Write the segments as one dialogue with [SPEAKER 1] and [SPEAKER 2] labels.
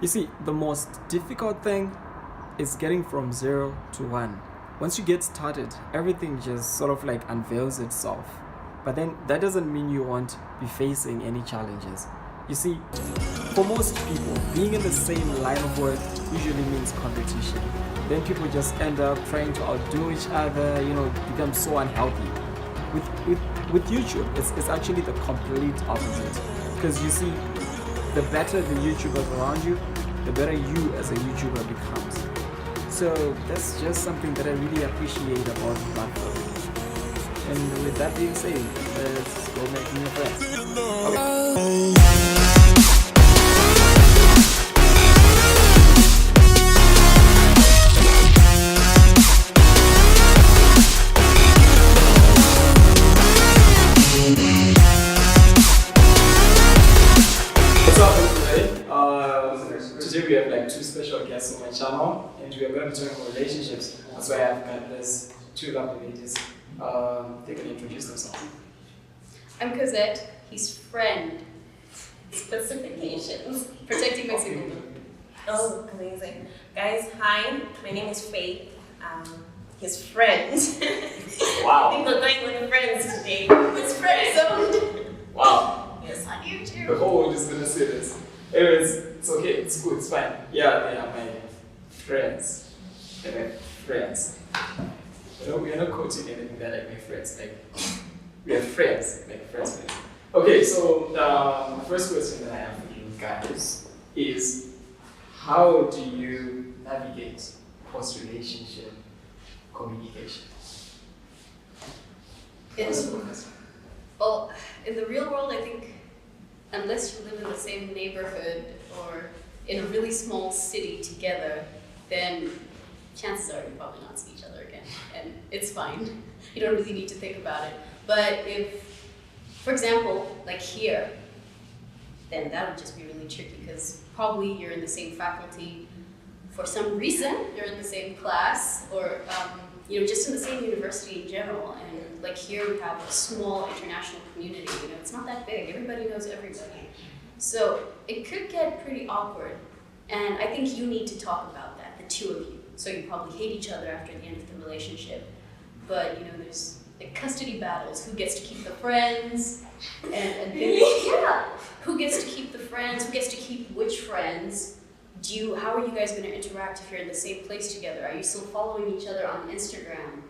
[SPEAKER 1] You see, the most difficult thing is getting from 0 to 1. Once you get started, everything just sort of like unveils itself. But then that doesn't mean you won't be facing any challenges. You see, for most people, being in the same line of work usually means competition. Then people just end up trying to outdo each other, become so unhealthy. With YouTube, it's actually the complete opposite. Because you see, the better the YouTubers around you, the better you as a YouTuber becomes. So that's just something that I really appreciate about the platform. And with that being said, let's go make new friends. Okay. Today we have like two special guests on my channel, and we are going to be talking about relationships. That's why I have got this two lovely ladies. They can introduce themselves.
[SPEAKER 2] I'm Cozette, his friend. Specifications. Protecting my signal.
[SPEAKER 3] Oh, amazing. Guys, hi. My name is Faith. His friend.
[SPEAKER 1] Wow.
[SPEAKER 3] I think we're going with friends today.
[SPEAKER 2] His friend zoned.
[SPEAKER 1] Wow.
[SPEAKER 3] Yes.
[SPEAKER 2] On YouTube.
[SPEAKER 1] The whole world is going to say this. Anyways, it's okay, it's good, it's fine. Yeah, they are my friends. They're my friends. We are not quoting anything, they're like my friends. Like, we are friends, like friends. Okay, so the first question that I have for you guys is, how do you navigate post-relationship communication?
[SPEAKER 2] Well, in the real world, I think, unless you live in the same neighborhood or in a really small city together, then chances are you probably not see each other again, and it's fine. You don't really need to think about it. But if, for example, like here, then that would just be really tricky because probably you're in the same faculty for some reason, you're in the same class, or just in the same university in general. And like here we have a small international community, it's not that big, everybody knows everybody. So it could get pretty awkward. And I think you need to talk about that, the two of you. So you probably hate each other after the end of the relationship. But there's like custody battles, who gets to keep the friends, and yeah, who gets to keep the friends, who gets to keep which friends. How are you guys going to interact if you're in the same place together? Are you still following each other on Instagram?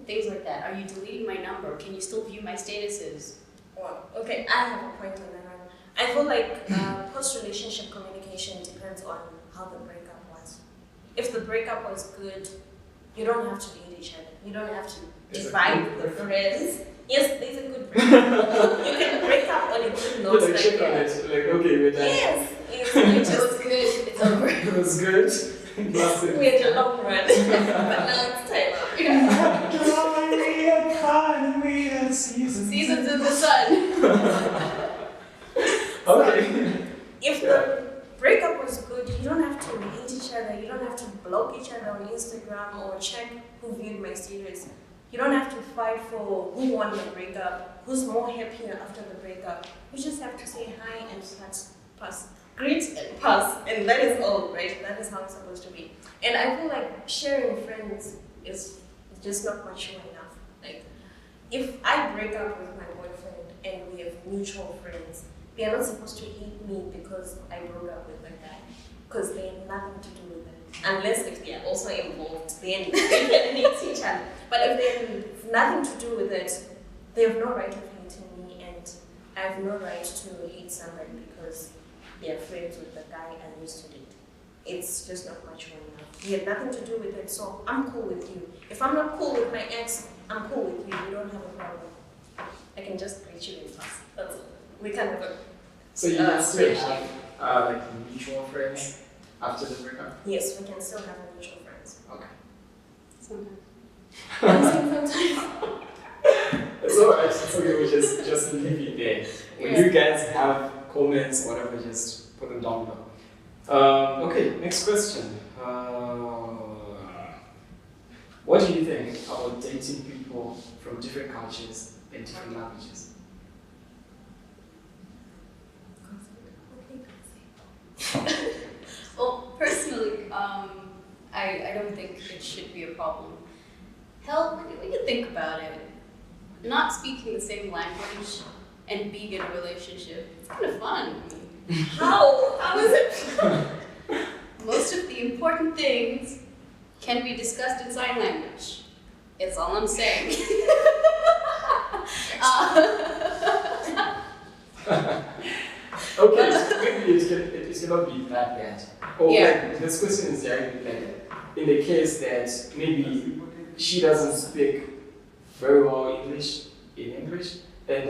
[SPEAKER 2] Things like that. Are you deleting my number? Can you still view my statuses?
[SPEAKER 3] Well, okay, I have a point on that one. I feel like post-relationship communication depends on how the breakup was. If the breakup was good, you don't have to hate each other. You don't have to divide the friends. Yes, there's a good breakup. You can break up on a good note.
[SPEAKER 1] Like, check on it. Like, okay, we're done.
[SPEAKER 3] Yes.
[SPEAKER 2] It was good. It's over.
[SPEAKER 1] It was good.
[SPEAKER 3] We had a long run, but now it's time out.
[SPEAKER 2] Seasons in the sun.
[SPEAKER 1] Okay.
[SPEAKER 3] If the breakup was good, you don't have to hate each other. You don't have to block each other on Instagram or check who viewed my status. You don't have to fight for who won the breakup, who's more happier after the breakup. You just have to say hi and pass. Greet and pass, and that is all, right? That is how it's supposed to be. And I feel like sharing friends is just not mature enough. Like, if I break up with my boyfriend and we have mutual friends, they are not supposed to hate me because I broke up with that guy, because they have nothing to do with it. Unless if they are also involved, then they can hate each other. But if they have nothing to do with it, they have no right of hating me, and I have no right to hate somebody because they are friends with the guy I used to date. It's just not mature enough. You have nothing to do with it, so I'm cool with you. If I'm not cool with my ex, I'm cool with you. We don't have a problem. I can just greet you in pass. That's all. We can have a
[SPEAKER 1] So you can still have like mutual friends after the breakup?
[SPEAKER 3] Yes, we can still have mutual friends.
[SPEAKER 1] Okay.
[SPEAKER 2] Sometimes.
[SPEAKER 1] It's alright, it's okay, we just leave it there. When you guys have comments, whatever, just put them down below. Okay, next question. What do you think about dating people from different cultures and different languages?
[SPEAKER 2] don't think it should be a problem. Hell, when you think about it, not speaking the same language and being in a relationship, it's kind of fun.
[SPEAKER 3] How? How is it?
[SPEAKER 2] Most of the important things can be discussed in sign language. It's all I'm saying.
[SPEAKER 1] Okay, so maybe it cannot be that bad. Or
[SPEAKER 2] Yeah.
[SPEAKER 1] like, this question is directly like, in the case that maybe she doesn't speak very well English, and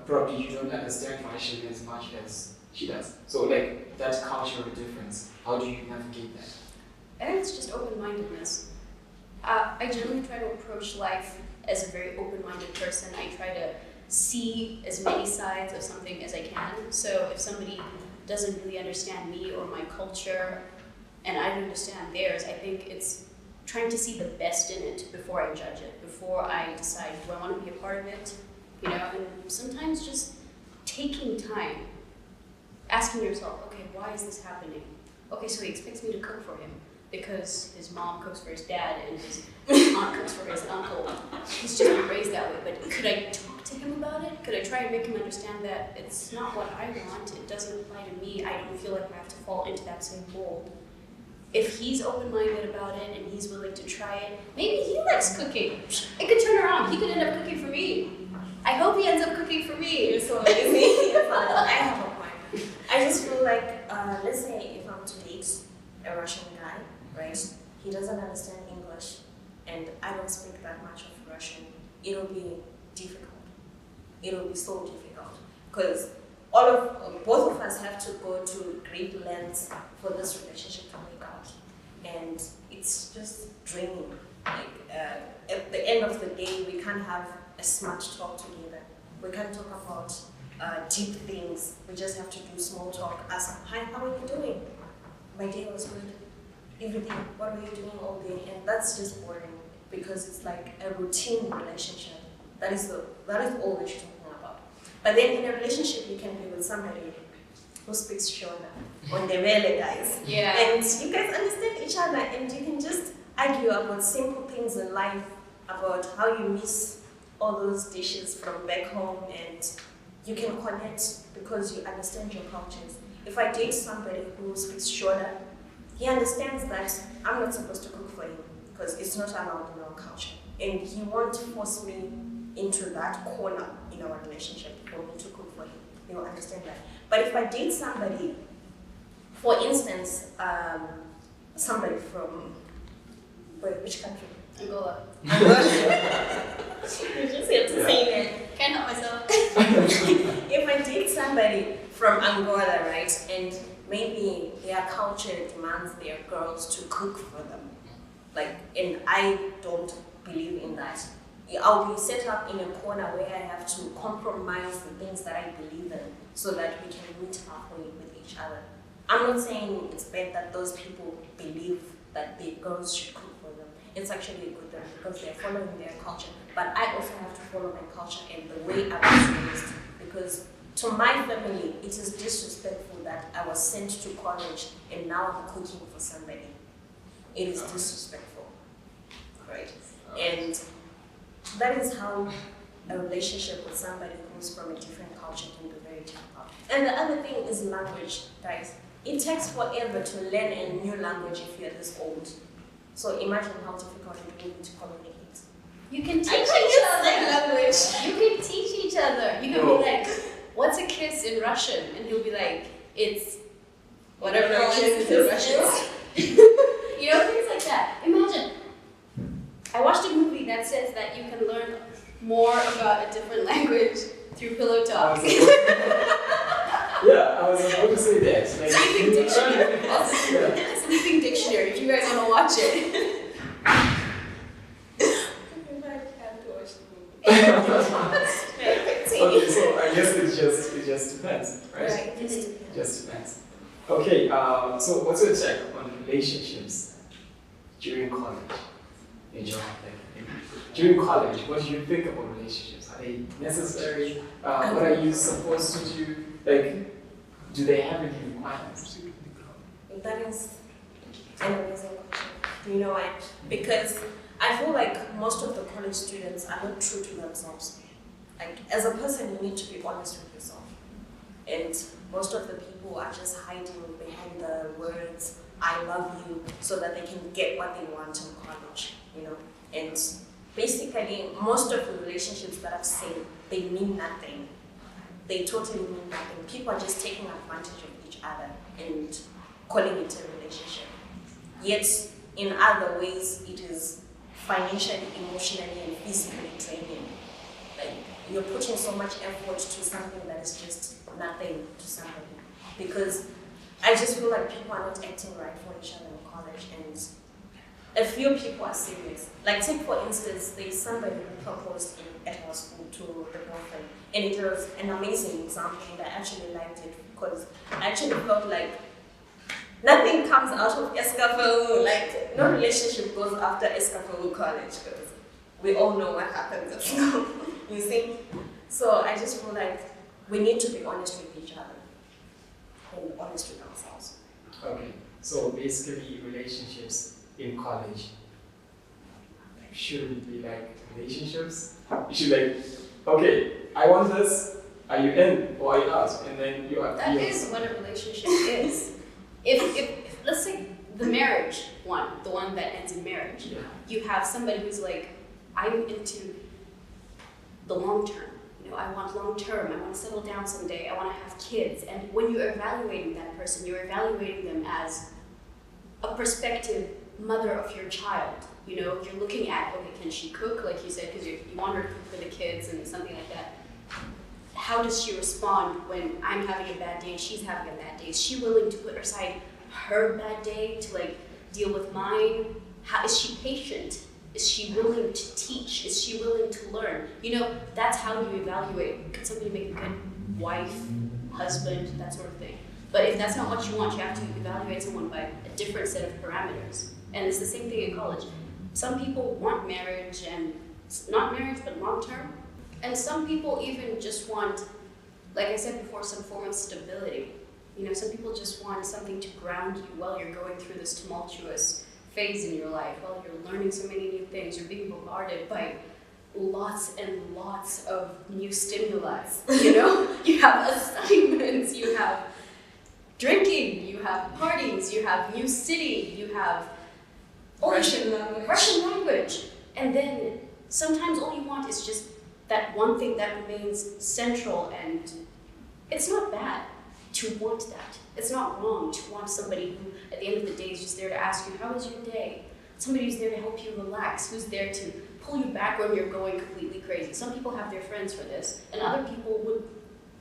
[SPEAKER 1] probably you don't understand Russian as much as she does. So like, that cultural difference, how do you navigate that?
[SPEAKER 2] I think it's just open-mindedness. I generally try to approach life as a very open-minded person. I try to see as many sides of something as I can. So if somebody doesn't really understand me or my culture, and I don't understand theirs, I think it's trying to see the best in it before I judge it, before I decide, do I want to be a part of it? You know, and sometimes just taking time, asking yourself, okay, why is this happening? Okay, so he expects me to cook for him because his mom cooks for his dad and his aunt cooks for his uncle. He's just been raised that way. But could I talk to him about it? Could I try and make him understand that it's not what I want, it doesn't apply to me, I don't feel like I have to fall into that same mold. If he's open-minded about it and he's willing to try it, maybe he likes cooking. It could turn around, he could end up cooking for me. I hope he ends up cooking for me.
[SPEAKER 3] You're so amazing. I have a point. I just feel like, let's say if I'm to date a Russian guy, right? He doesn't understand English, and I don't speak that much of Russian. It'll be difficult. It'll be so difficult because both of us have to go to great lengths for this relationship to work out, and it's just draining. Like at the end of the day, we can't have a smart talk together. We can't talk about deep things. We just have to do small talk. Ask, hi, how are you doing? My day was good. Everything, what were you doing all day? And that's just boring because it's like a routine relationship. That is all that you're talking about. But then in a relationship, you can be with somebody who speaks Shona on the really guys.
[SPEAKER 2] Yeah.
[SPEAKER 3] And you guys understand each other and you can just argue about simple things in life, about how you miss all those dishes from back home, and you can connect because you understand your cultures. If I date somebody who speaks Shona, he understands that I'm not supposed to cook for him because it's not allowed in our culture. And he won't force me into that corner in our relationship for me to cook for him. He will understand that. But if I date somebody, for instance, somebody from, which country?
[SPEAKER 2] Angola.
[SPEAKER 3] You just have to say that.
[SPEAKER 2] Can't help myself.
[SPEAKER 3] If I date somebody from Angola, right, and maybe their culture demands their girls to cook for them, like, and I don't believe in that. I'll be set up in a corner where I have to compromise the things that I believe in so that we can meet halfway with each other. I'm not saying it's bad that those people believe that the girls should cook for them. It's actually a good thing because they're following their culture. But I also have to follow my culture and the way I was raised, because to my family, it is disrespectful that I was sent to college and now I'm cooking for somebody. It is disrespectful, right? And that is how a relationship with somebody who's from a different culture can be very difficult. And the other thing is language, guys. It takes forever to learn a new language if you're this old. So imagine how difficult it will be to communicate.
[SPEAKER 2] You can teach each other language. You can teach each other. You can be like, what's a kiss in Russian? And he'll be like, it's whatever a kiss is in Russian. You know, things like that. Imagine. I watched a movie that says that you can learn more about a different language through pillow talk.
[SPEAKER 1] Yeah, I was about to say that. Like,
[SPEAKER 2] Sleeping Dictionary. Sleeping Dictionary, if you guys want to watch it.
[SPEAKER 1] Okay, so I guess it just depends, right?
[SPEAKER 3] Right,
[SPEAKER 1] It just depends. Okay, so what's your take on relationships during college? In your during college, what do you think about relationships? Are they necessary? What are you supposed to do? Like, do they have any requirements?
[SPEAKER 3] That is An amazing question. You know why? Because I feel like most of the college students are not true to themselves. Like, as a person, you need to be honest with yourself. And most of the people are just hiding behind the words, I love you, so that they can get what they want in college, you know? And basically, most of the relationships that I've seen, they mean nothing. They totally mean nothing. People are just taking advantage of each other and calling it a relationship. Yet, in other ways, it is financially, emotionally, and physically draining. Like, you're putting so much effort to something that is just nothing to somebody. Because I just feel like people are not acting right for each other in college, and a few people are serious. Like, take for instance, there's somebody who proposed at our school to the girlfriend, and it was an amazing example, and I actually liked it because I actually felt like nothing comes out of Escafou. Like, no relationship goes after Escafou college, because we all know what happens at school. You see? So I just feel like we need to be honest with each other and honest with ourselves.
[SPEAKER 1] Okay, so basically relationships in college shouldn't be like relationships. You should like, okay, I want this, are you in or are you out? And then you are.
[SPEAKER 2] That is what a relationship is. If let's say the marriage one, the one that ends in marriage,
[SPEAKER 1] Yeah.
[SPEAKER 2] you have somebody who's like, I'm into the long term. You know, I want long term. I want to settle down someday. I want to have kids. And when you're evaluating that person, you're evaluating them as a prospective mother of your child. You know, you're looking at, okay, can she cook, like you said, because you want her to cook for the kids and something like that. How does she respond when I'm having a bad day and she's having a bad day? Is she willing to put aside her bad day to like deal with mine? How is she patient? Is she willing to teach? Is she willing to learn? You know, that's how you evaluate. Could somebody make a good wife, husband, that sort of thing? But if that's not what you want, you have to evaluate someone by a different set of parameters. And it's the same thing in college. Some people want marriage, and not marriage, but long term. And some people even just want, like I said before, some form of stability. You know, some people just want something to ground you while you're going through this tumultuous phase in your life, while you're learning so many new things, you're being bombarded by lots and lots of new stimuli. You know, you have assignments, you have drinking, you have parties, you have new city, you have
[SPEAKER 3] Russian
[SPEAKER 2] language. And then sometimes all you want is just that one thing that remains central, and it's not bad to want that. It's not wrong to want somebody who, at the end of the day, is just there to ask you, how was your day? Somebody who's there to help you relax, who's there to pull you back when you're going completely crazy. Some people have their friends for this, and other people would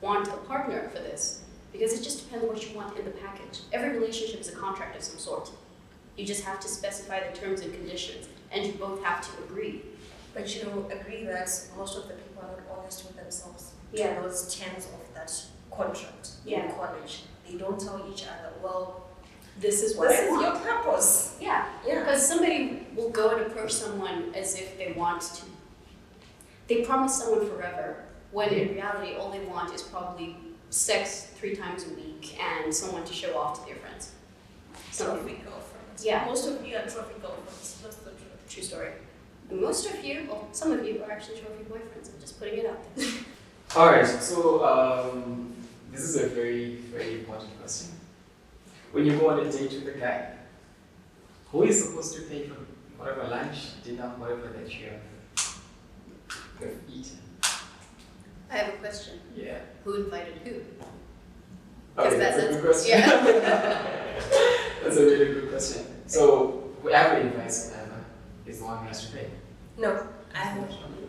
[SPEAKER 2] want a partner for this, because it just depends what you want in the package. Every relationship is a contract of some sort. You just have to specify the terms and conditions, and you both have to agree.
[SPEAKER 3] But you agree that most of the people are not honest with themselves.
[SPEAKER 2] Yeah.
[SPEAKER 3] To those terms of that contract
[SPEAKER 2] Yeah.
[SPEAKER 3] in college. They don't tell each other, well,
[SPEAKER 2] This is what
[SPEAKER 3] this
[SPEAKER 2] I
[SPEAKER 3] is
[SPEAKER 2] want.
[SPEAKER 3] your purpose.
[SPEAKER 2] Yeah,
[SPEAKER 3] Yeah.
[SPEAKER 2] because somebody will go and approach someone as if they want to. They promise someone forever, when in reality all they want is probably sex 3 times a week and someone to show off to their friends.
[SPEAKER 3] Trophy girlfriends.
[SPEAKER 2] Yeah.
[SPEAKER 3] Most of you are trophy girlfriends. That's the truth.
[SPEAKER 2] True story. And most of you, well, some of you are actually trophy boyfriends. I'm just putting it out there.
[SPEAKER 1] All right. So this is a very, very important question. When you go on a date with a guy, who is supposed to pay for whatever lunch, dinner, whatever that you have eaten?
[SPEAKER 2] I have a question.
[SPEAKER 1] Yeah.
[SPEAKER 2] Who invited who?
[SPEAKER 1] Okay, that's a good question.
[SPEAKER 2] Yeah.
[SPEAKER 1] That's a really good question. So whoever invites whoever is the one who has to pay.
[SPEAKER 3] No, I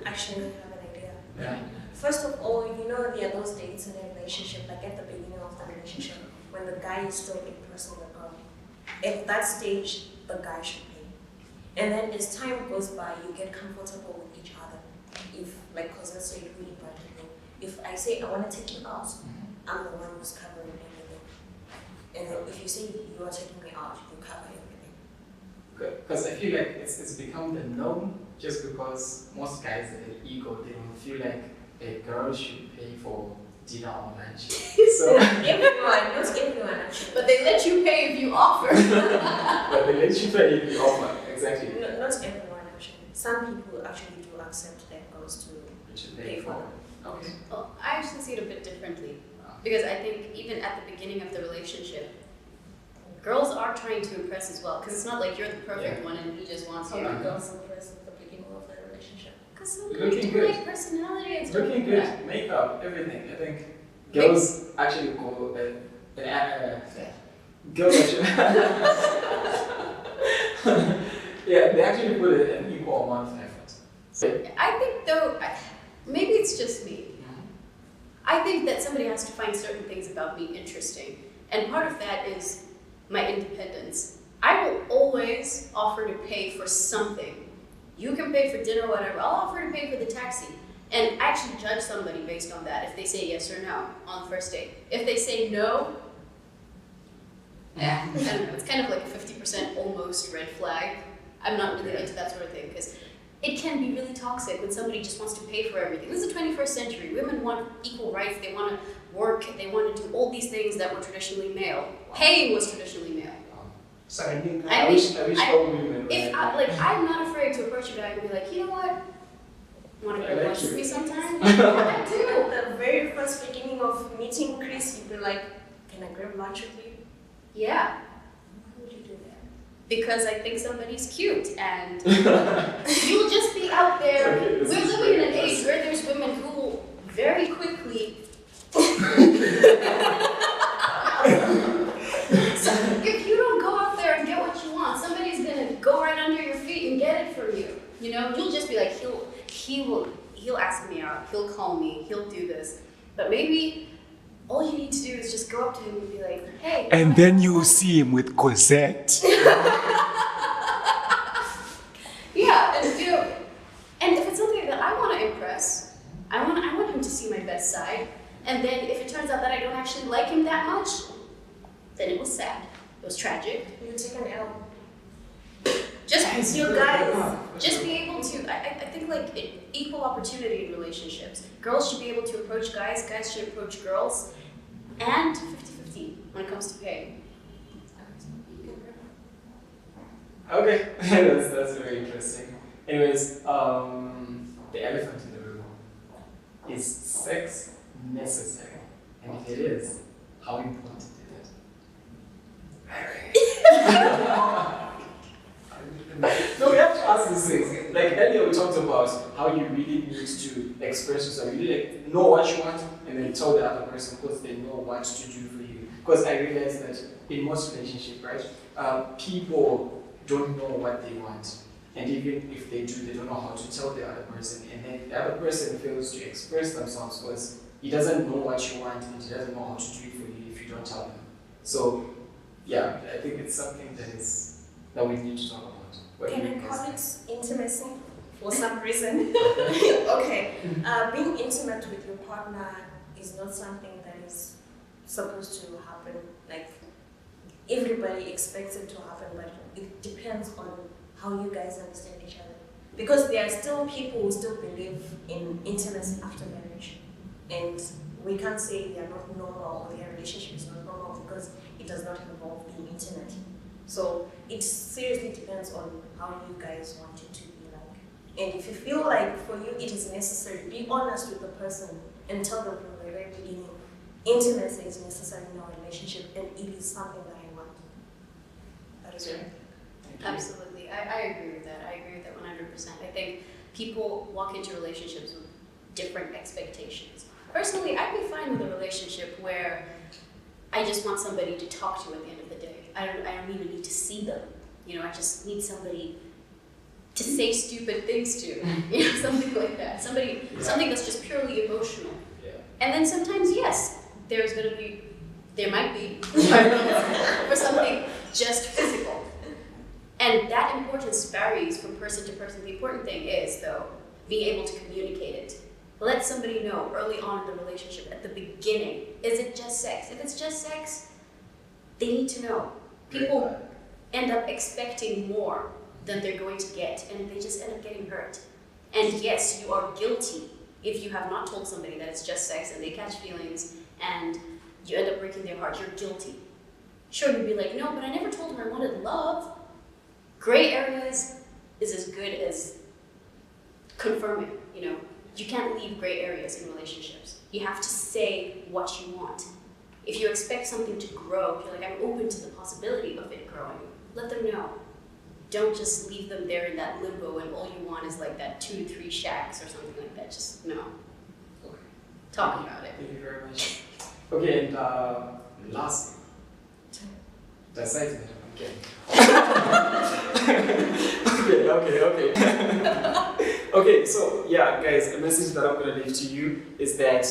[SPEAKER 3] actually have an idea.
[SPEAKER 1] Yeah.
[SPEAKER 3] First of all, you know there are those dates in a relationship, like at the beginning of the relationship, when the guy is still impressing the girl. At that stage, the guy should pay. And then as time goes by, you get comfortable with each other. If, like Cozette said, who invited me. If I say I want to take you out, I'm the one who's covering everything. And then if you say you are taking me out, you cover everything.
[SPEAKER 1] Good. Because I feel like it's become the norm just because most guys have an ego. They don't feel like a girl should pay for dinner or lunch. So
[SPEAKER 3] Everyone, not everyone actually.
[SPEAKER 2] But But they let you pay if you offer.
[SPEAKER 1] But they let you pay if you offer. Exactly.
[SPEAKER 3] No, not everyone actually. Some people actually do accept their girls to pay for them.
[SPEAKER 1] Okay.
[SPEAKER 2] Well, I actually see it a bit differently. Because I think even at the beginning of the relationship, girls are trying to impress as well. Because it's not like you're the perfect one and he just wants
[SPEAKER 3] How
[SPEAKER 2] you.
[SPEAKER 3] many girls impress at the beginning of the relationship?
[SPEAKER 2] Because some
[SPEAKER 1] Looking
[SPEAKER 2] do
[SPEAKER 1] good.
[SPEAKER 2] like personality and stuff
[SPEAKER 1] Looking
[SPEAKER 2] like
[SPEAKER 1] good,
[SPEAKER 2] that.
[SPEAKER 1] makeup, everything. I think girls actually go girls actually yeah, they actually put an equal amount of effort. So,
[SPEAKER 2] I think though, maybe it's just me. I think that somebody has to find certain things about me interesting. And part of that is my independence. I will always offer to pay for something. You can pay for dinner, whatever. I'll offer to pay for the taxi. And actually judge somebody based on that, if they say yes or no on the first date. If they say no, I don't know, it's kind of like a 50% almost red flag. I'm not really into that sort of thing, because it can be really toxic when somebody just wants to pay for everything. This is the 21st century. Women want equal rights. They want to work. They want to do all these things that were traditionally male. Paying was traditionally male.
[SPEAKER 1] so I wish all women.
[SPEAKER 2] If I'm not afraid to approach a guy and be like, you know what? Want to go lunch with me sometime? I do.
[SPEAKER 3] At the very first beginning of meeting Chris, you'd be like, can I grab lunch with you?
[SPEAKER 2] Yeah.
[SPEAKER 3] Why would you do that?
[SPEAKER 2] Because I think somebody's cute and you'll just be out there.
[SPEAKER 1] Okay,
[SPEAKER 2] We're
[SPEAKER 1] this is
[SPEAKER 2] living in an
[SPEAKER 1] very
[SPEAKER 2] age where there's women who will very quickly. So if you don't go out there and get what you want, somebody's gonna go right under your feet and get it from you. You know, you'll just be like, he'll ask me out, he'll call me, he'll do this. But maybe all you need to do is just go up to him and be like, hey.
[SPEAKER 4] And then you will see him with Cozette.
[SPEAKER 2] Yeah, and you know, and if it's something that I want to impress, I want him to see my best side. And then if it turns out that I don't actually like him that much, then it was sad. It was tragic.
[SPEAKER 3] You take an L.
[SPEAKER 2] Just
[SPEAKER 3] You guys.
[SPEAKER 2] just be able to. I think like equal opportunity in relationships. Girls should be able to approach guys. Guys should approach girls, and 50-50 when it comes to pay.
[SPEAKER 1] Okay, that's very interesting. Anyways, the elephant in the room. Is sex necessary? And if it is, how important is it? No, we have to ask these things. Like earlier we talked about how you really need to express yourself. You really know what you want and then tell the other person because they know what to do for you. Because I realized that in most relationships, right, people don't know what they want. And even if they do, they don't know how to tell the other person. And then the other person fails to express themselves because he doesn't know what you want and he doesn't know how to do it for you if you don't tell him. So, yeah, I think it's something that we need to talk about. What do
[SPEAKER 3] Can
[SPEAKER 1] you
[SPEAKER 3] I
[SPEAKER 1] guys
[SPEAKER 3] call
[SPEAKER 1] think?
[SPEAKER 3] it intimacy for some reason? Okay. Being intimate with your partner is not something that is supposed to happen. Like, everybody expects it to happen, but it depends on how you guys understand each other. Because there are still people who still believe in intimacy after marriage. And we can't say they are not normal or their relationship is not normal because it does not involve being intimate. So it seriously depends on how you guys want it to be like. And if you feel like for you it is necessary, be honest with the person and tell them from the very beginning, intimacy is necessary in our relationship and it is something that I want. That is right.
[SPEAKER 2] Absolutely, I agree with that. I agree with that 100%. I think people walk into relationships with different expectations. Personally, I'd be fine with a relationship where I just want somebody to talk to at the end of the day. I don't even need to see them. You know, I just need somebody to say stupid things to. You know, something like that. Something that's just purely emotional.
[SPEAKER 1] Yeah.
[SPEAKER 2] And then sometimes, yes, there might be for something just physical. And that importance varies from person to person. The important thing is, though, being able to communicate it. Let somebody know early on in the relationship, at the beginning, is it just sex? If it's just sex, they need to know. People end up expecting more than they're going to get, and they just end up getting hurt. And yes, you are guilty if you have not told somebody that it's just sex and they catch feelings and you end up breaking their heart. You're guilty. Sure, you'd be like, no, but I never told him I wanted love. Gray areas is as good as confirming, you know. You can't leave gray areas in relationships. You have to say what you want. If you expect something to grow, if you're like, I'm open to the possibility of it growing, let them know. Don't just leave them there in that limbo and all you want is like that 2 to 3 shacks or something like that. Just no.
[SPEAKER 1] Okay.
[SPEAKER 2] Talk about it.
[SPEAKER 1] Thank you very much. Okay, and lastly, that's it. I'm kidding. Okay. Okay, so yeah, guys, a message that I'm gonna leave to you is that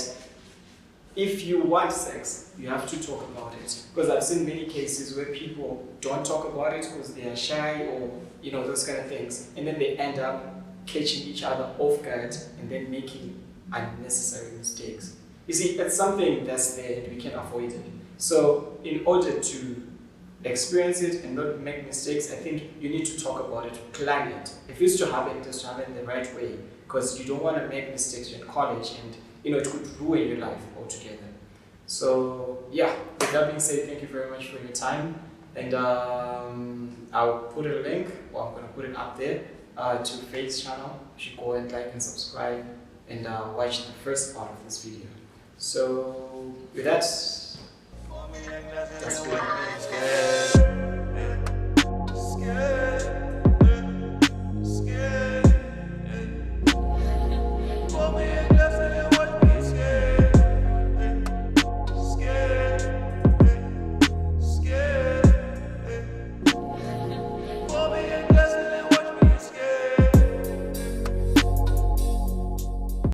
[SPEAKER 1] if you want sex, you have to talk about it. Because I've seen many cases where people don't talk about it because they are shy or you know those kind of things, and then they end up catching each other off guard and then making unnecessary mistakes. You see, it's something that's there and we can avoid it. So in order to experience it and not make mistakes, I think you need to talk about it, plan it. If it's to happen, it has to happen the right way, because you don't want to make mistakes in college and you know it could ruin your life altogether. So yeah, with that being said, thank you very much for your time, and I'll put a link, or I'm gonna put it up there to Faith's channel. You should go and like and subscribe and watch the first part of this video. So with that, that's good.